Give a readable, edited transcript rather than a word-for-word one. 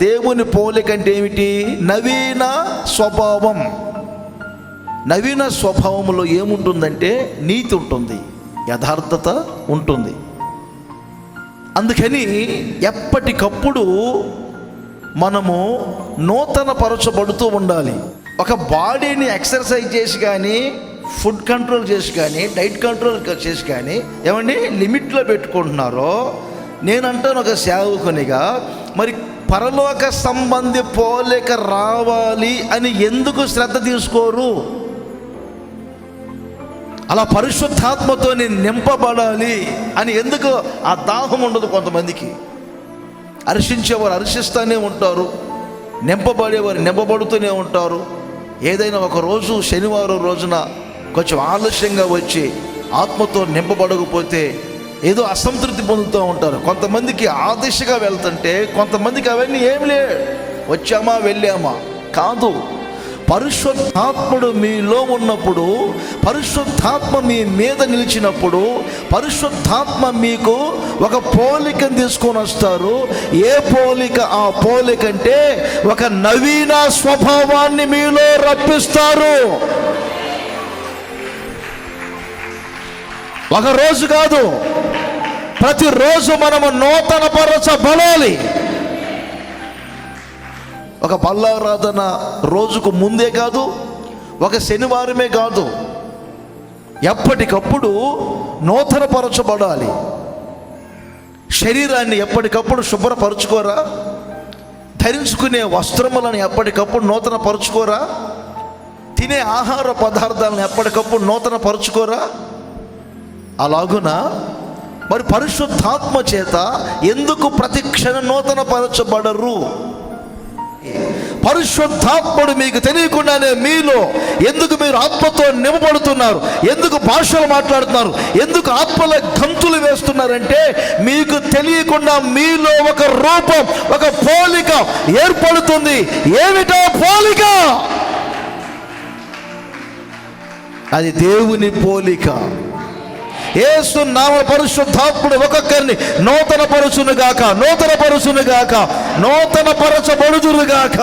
దేవుని పోలిక అంటే ఏమిటి? నవీన స్వభావం. నవీన స్వభావంలో ఏముంటుందంటే నీతి ఉంటుంది, యథార్థత ఉంటుంది. అందుకని ఎప్పటికప్పుడు మనము నూతన పరచబడుతూ ఉండాలి. ఒక బాడీని ఎక్సర్సైజ్ చేసి కానీ, ఫుడ్ కంట్రోల్ చేసి కానీ, డైట్ కంట్రోల్ చేసి కానీ ఏమండి లిమిట్లో పెట్టుకుంటున్నారో, నేనంటాను ఒక సేవకునిగా, మరి పరలోక సంబంధి పోలిక రావాలి అని ఎందుకు శ్రద్ధ తీసుకోరు? అలా పరిశుద్ధాత్మతో నేను నింపబడాలి అని ఎందుకు ఆ దాహం ఉండదు? కొంతమందికి హర్షించేవారు హర్షిస్తూనే ఉంటారు, నింపబడేవారు నింపబడుతూనే ఉంటారు. ఏదైనా ఒక రోజు శనివారం రోజున కొంచెం ఆలస్యంగా వచ్చి ఆత్మతో నింపబడకపోతే ఏదో అసంతృప్తి పొందుతూ ఉంటారు. కొంతమందికి ఆ దిశగా వెళ్తుంటే, కొంతమందికి అవన్నీ ఏమి లే, వచ్చామా వెళ్ళామా కాదు. పరిశుద్ధాత్ముడు మీలో ఉన్నప్పుడు, పరిశుద్ధాత్మ మీ మీద నిలిచినప్పుడు, పరిశుద్ధాత్మ మీకు ఒక పోలికను తీసుకొని వస్తారు. ఏ పోలిక? ఆ పోలిక అంటే ఒక నవీన స్వభావాన్ని మీలో రప్పిస్తారు. ఒక రోజు కాదు, ప్రతిరోజు మనము నూతన పరచబడాలి. ఒక బల్లారాధన రోజుకు ముందే కాదు, ఒక శనివారమే కాదు, ఎప్పటికప్పుడు నూతన పరచబడాలి. శరీరాన్ని ఎప్పటికప్పుడు శుభ్రపరచుకోరా? ధరించుకునే వస్త్రములను ఎప్పటికప్పుడు నూతన పరుచుకోరా? తినే ఆహార పదార్థాలను ఎప్పటికప్పుడు నూతన పరుచుకోరా? అలాగున మరి పరిశుద్ధాత్మ చేత ఎందుకు ప్రతి క్షణం నూతన పరచబడరు? పరిశుద్ధాత్ముడు మీకు తెలియకుండానే మీలో ఎందుకు మీరు ఆత్మతో నింపబడుతున్నారు? ఎందుకు భాషలు మాట్లాడుతున్నారు? ఎందుకు ఆత్మల గంతులు వేస్తున్నారంటే, మీకు తెలియకుండా మీలో ఒక రూపం, ఒక పోలిక ఏర్పడుతుంది. ఏమిటో పోలిక? అది దేవుని పోలిక. యేసు నామ పరిశుద్ధాత్ముడు ఒక్కొక్కరిని నూతన పరచునుగాక, నూతన పరచునుగాక, నూతన పరచబడుదురుగాక.